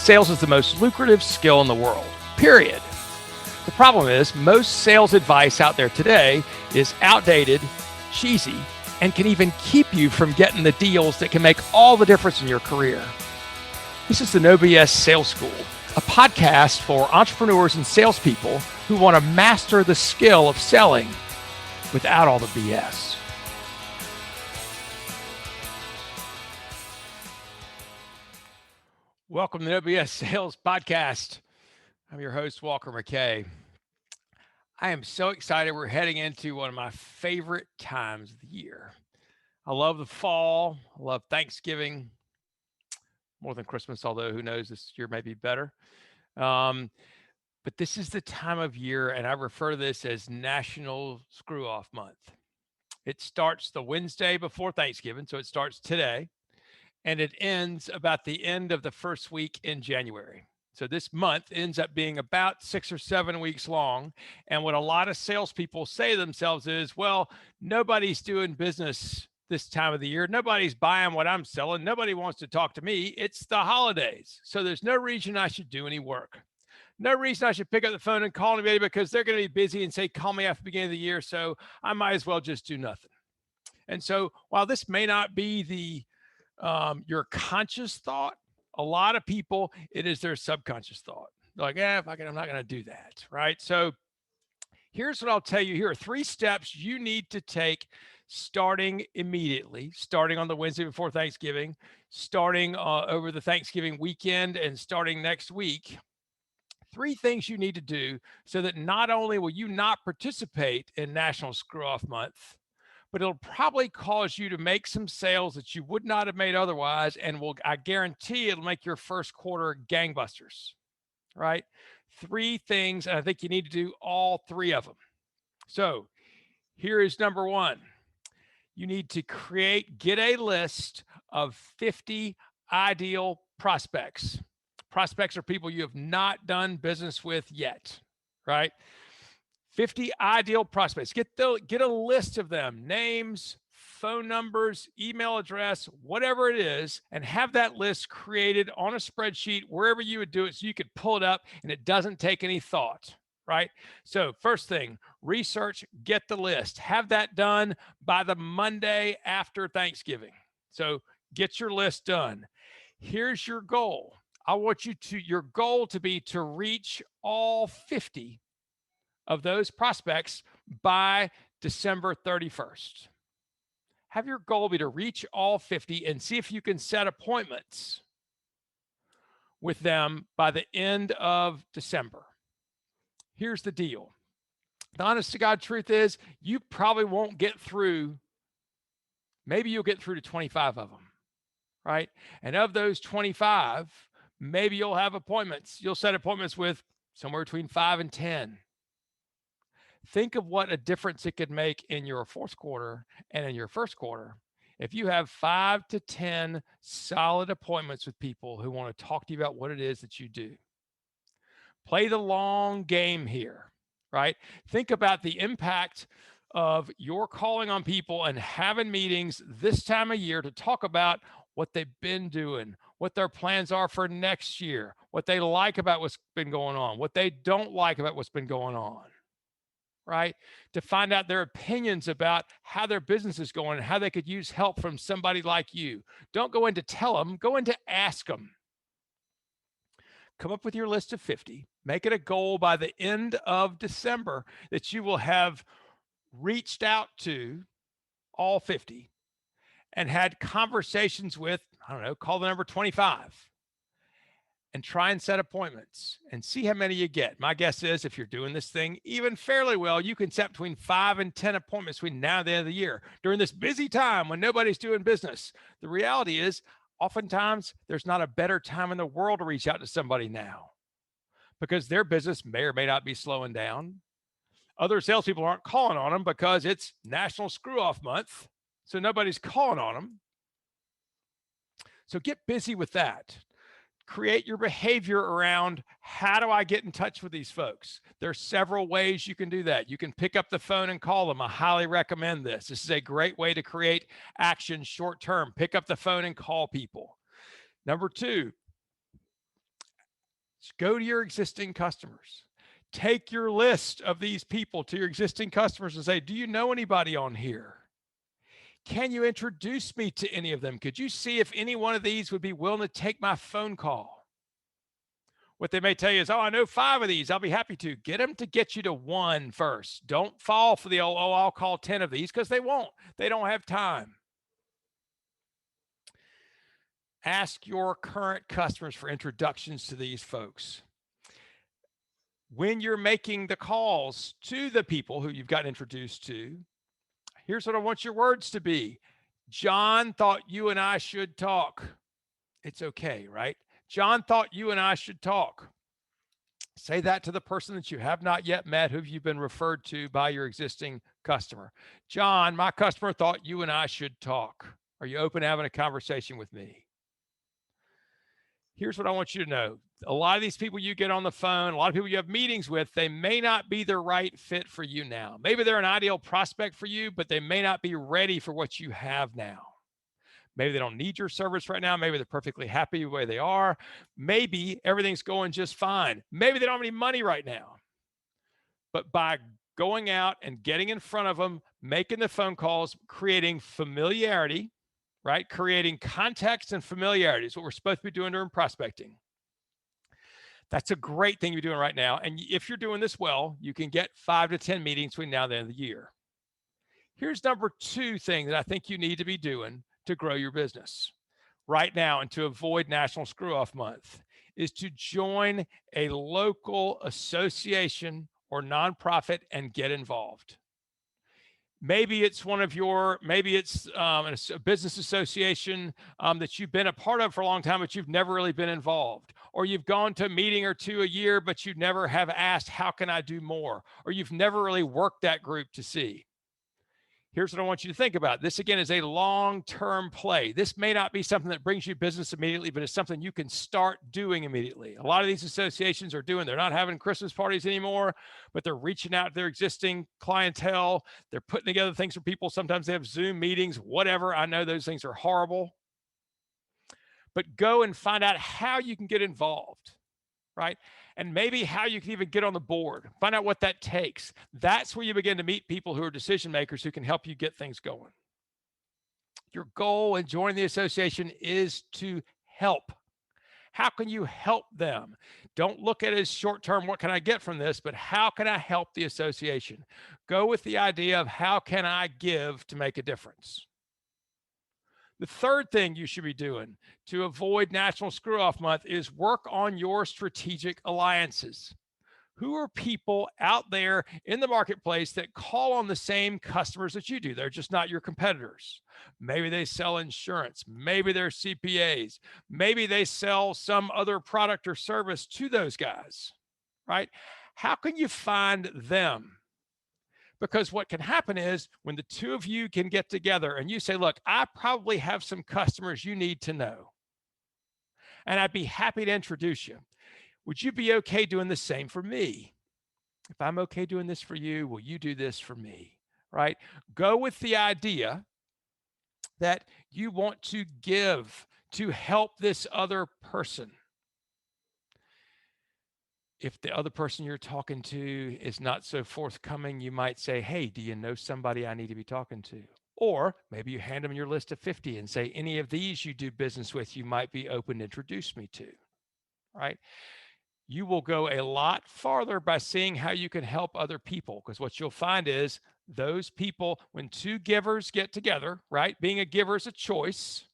sales is the most lucrative skill in the world, period. The problem is most sales advice out there today is outdated, cheesy, and can even keep you from getting the deals that can make all the difference in your career. This is the No BS Sales School, a podcast for entrepreneurs and salespeople who want to master the skill of selling without all the BS. Welcome to the No BS Sales Podcast. I'm your host, Walker McKay. I am so excited. We're heading into one of my favorite times of the year. I love the fall. I love Thanksgiving more than Christmas, although who knows, this year may be better. But this is the time of year, and I refer to this as National Screw-Off Month. It starts the Wednesday before Thanksgiving, so it starts today, and it ends about the end of the first week in January. So this month ends up being about 6 or 7 weeks long. And what a lot of salespeople say to themselves is, well, nobody's doing business this time of the year. Nobody's buying what I'm selling. Nobody wants to talk to me. It's the holidays. So there's no reason I should do any work. No reason I should pick up the phone and call anybody because they're going to be busy and say, call me after the beginning of the year. So I might as well just do nothing. And so while this may not be your conscious thought, a lot of people, it is their subconscious thought. They're like, I'm not going to do that, right? So here's what I'll tell you. Here are 3 steps you need to take starting immediately, starting on the Wednesday before Thanksgiving, starting over the Thanksgiving weekend, and starting next week. 3 things you need to do so that not only will you not participate in National Screw-Off Month, but it'll probably cause you to make some sales that you would not have made otherwise. And I guarantee it'll make your first quarter gangbusters, right? 3 things, and I think you need to do all 3 of them. So here is number 1. You need to get a list of 50 ideal prospects. Prospects are people you have not done business with yet, right? 50 ideal prospects. Get a list of them, names, phone numbers, email address, whatever it is, and have that list created on a spreadsheet wherever you would do it so you could pull it up and it doesn't take any thought, right? So first thing, research, get the list. Have that done by the Monday after Thanksgiving. So get your list done. Here's your goal. I want your goal to be to reach all 50 of those prospects by December 31st. Have your goal be to reach all 50 and see if you can set appointments with them by the end of December. Here's the deal. The honest to God truth is you probably won't get through, maybe you'll get through to 25 of them, right? And of those 25, maybe you'll have appointments. You'll set appointments with somewhere between 5 and 10. Think of what a difference it could make in your fourth quarter and in your first quarter if you have 5 to 10 solid appointments with people who want to talk to you about what it is that you do. Play the long game here, right? Think about the impact of your calling on people and having meetings this time of year to talk about what they've been doing, what their plans are for next year, what they like about what's been going on, what they don't like about what's been going on. Right? To find out their opinions about how their business is going and how they could use help from somebody like you. Don't go in to tell them, go in to ask them. Come up with your list of 50. Make it a goal by the end of December that you will have reached out to all 50 and had conversations with, call the number 25. And try and set appointments and see how many you get. My guess is if you're doing this thing even fairly well, you can set between 5 and 10 appointments between now and the end of the year during this busy time when nobody's doing business. The reality is oftentimes there's not a better time in the world to reach out to somebody now because their business may or may not be slowing down. Other salespeople aren't calling on them because it's National Screw-Off Month. So nobody's calling on them. So get busy with that. Create your behavior around how do I get in touch with these folks? There's several ways you can do that. You can pick up the phone and call them. I highly recommend this. This is a great way to create action short term. Pick up the phone and call people. Number 2, Go to your existing customers. Take your list of these people to your existing customers and say, do you know anybody on here? Can you introduce me to any of them? Could you see if any one of these would be willing to take my phone call? What they may tell you is, oh, I know 5 of these. I'll be happy to. Get them to get you to 1 first. Don't fall for the, oh, I'll call 10 of these, because they won't. They don't have time. Ask your current customers for introductions to these folks. When you're making the calls to the people who you've gotten introduced to, here's what I want your words to be. John thought you and I should talk. It's okay, right? John thought you and I should talk. Say that to the person that you have not yet met, who you've been referred to by your existing customer. John, my customer, thought you and I should talk. Are you open to having a conversation with me? Here's what I want you to know. A lot of these people you get on the phone, a lot of people you have meetings with, they may not be the right fit for you now. Maybe they're an ideal prospect for you, but they may not be ready for what you have now. Maybe they don't need your service right now. Maybe they're perfectly happy the way they are. Maybe everything's going just fine. Maybe they don't have any money right now. But by going out and getting in front of them, making the phone calls, creating familiarity, right? Creating context and familiarity is what we're supposed to be doing during prospecting. That's a great thing you're doing right now. And if you're doing this well, you can get 5 to 10 meetings between now and the end of the year. Here's number 2 thing that I think you need to be doing to grow your business right now and to avoid National Screw-Off Month is to join a local association or nonprofit and get involved. Maybe it's a business association that you've been a part of for a long time, but you've never really been involved. Or you've gone to a meeting or 2 a year, but you never have asked, how can I do more? Or you've never really worked that group to see. Here's what I want you to think about. This, again, is a long-term play. This may not be something that brings you business immediately, but it's something you can start doing immediately. A lot of these associations they're not having Christmas parties anymore, but they're reaching out to their existing clientele. They're putting together things for people. Sometimes they have Zoom meetings, whatever. I know those things are horrible. But go and find out how you can get involved, right? And maybe how you can even get on the board. Find out what that takes. That's where you begin to meet people who are decision makers who can help you get things going. Your goal in joining the association is to help. How can you help them? Don't look at it as short-term, what can I get from this? But how can I help the association? Go with the idea of how can I give to make a difference? The third thing you should be doing to avoid National Screw-Off Month is work on your strategic alliances. Who are people out there in the marketplace that call on the same customers that you do? They're just not your competitors. Maybe they sell insurance. Maybe they're CPAs. Maybe they sell some other product or service to those guys, right? How can you find them? Because what can happen is when the 2 of you can get together and you say, look, I probably have some customers you need to know, and I'd be happy to introduce you. Would you be okay doing the same for me? If I'm okay doing this for you, will you do this for me, right? Go with the idea that you want to give to help this other person. If the other person you're talking to is not so forthcoming, you might say, hey, do you know somebody I need to be talking to? Or maybe you hand them your list of 50 and say, any of these you do business with, you might be open to introduce me to, right? You will go a lot farther by seeing how you can help other people, because what you'll find is those people, when 2 givers get together, right? Being a giver is a choice.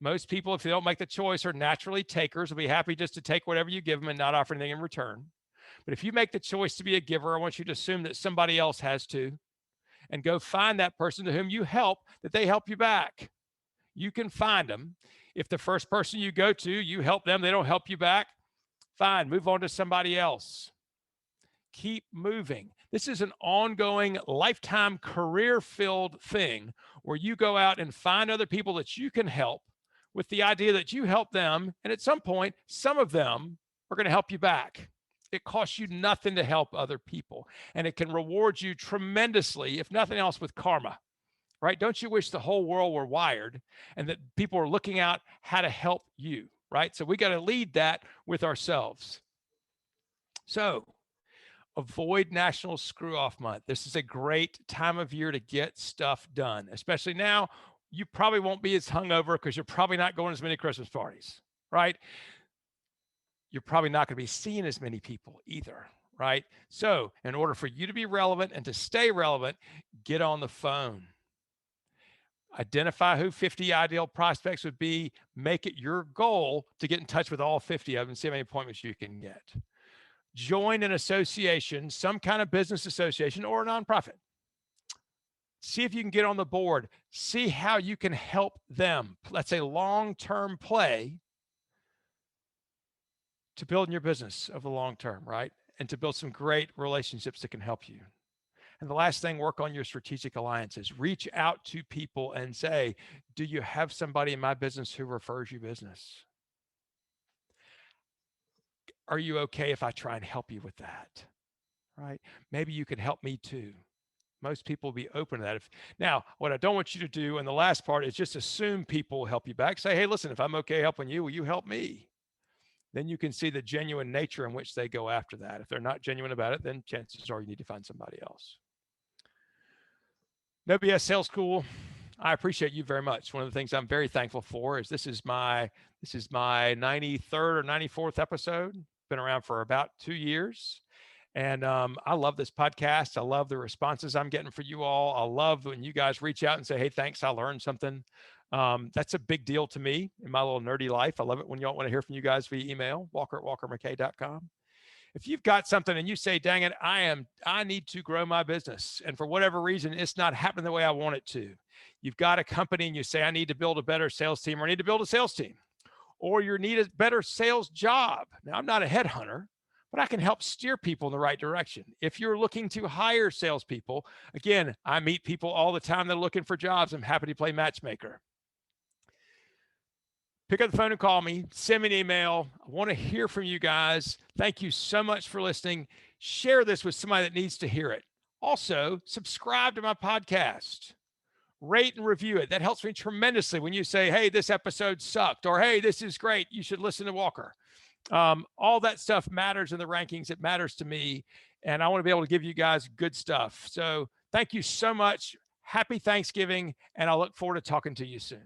Most people, if they don't make the choice, are naturally takers. Will be happy just to take whatever you give them and not offer anything in return. But if you make the choice to be a giver, I want you to assume that somebody else has to, and go find that person to whom you help, that they help you back. You can find them. If the first person you go to, you help them, they don't help you back, fine, move on to somebody else. Keep moving. This is an ongoing, lifetime, career-filled thing where you go out and find other people that you can help, with the idea that you help them, and at some point, some of them are going to help you back. It costs you nothing to help other people, and it can reward you tremendously, if nothing else, with karma, right? Don't you wish the whole world were wired and that people are looking out how to help you, right? So we got to lead that with ourselves. So avoid National Screw Off Month. This is a great time of year to get stuff done, especially now. You probably won't be as hungover because you're probably not going to as many Christmas parties, right? You're probably not going to be seeing as many people either, right? So, in order for you to be relevant and to stay relevant, get on the phone. Identify who 50 ideal prospects would be. Make it your goal to get in touch with all 50 of them and see how many appointments you can get. Join an association, some kind of business association or a nonprofit. See if you can get on the board. See how you can help them. That's a long-term play to building your business over the long term, right? And to build some great relationships that can help you. And the last thing, work on your strategic alliances. Reach out to people and say, do you have somebody in my business who refers you business? Are you okay if I try and help you with that? Right? Maybe you can help me too. Most people will be open to that. Now, what I don't want you to do in the last part is just assume people will help you back. Say, hey, listen, if I'm okay helping you, will you help me? Then you can see the genuine nature in which they go after that. If they're not genuine about it, then chances are you need to find somebody else. No BS Sales School, I appreciate you very much. One of the things I'm very thankful for is this is my 93rd or 94th episode. Been around for about 2 years. And I love this podcast. I love the responses I'm getting for you all. I love when you guys reach out and say, hey, thanks, I learned something. That's a big deal to me in my little nerdy life. I love it when y'all want to hear from you guys via email, walker@walkermckay.com. If you've got something and you say, dang it, I need to grow my business. And for whatever reason, it's not happening the way I want it to. You've got a company and you say, I need to build a better sales team, or I need to build a sales team, or you need a better sales job. Now, I'm not a headhunter, but I can help steer people in the right direction. If you're looking to hire salespeople, again, I meet people all the time that are looking for jobs. I'm happy to play matchmaker. Pick up the phone and call me. Send me an email. I want to hear from you guys. Thank you so much for listening. Share this with somebody that needs to hear it. Also, subscribe to my podcast. Rate and review it. That helps me tremendously when you say, hey, this episode sucked, or hey, this is great. You should listen to Walker. All that stuff matters in the rankings. It matters to me. And I want to be able to give you guys good stuff. So thank you so much. Happy Thanksgiving. And I look forward to talking to you soon.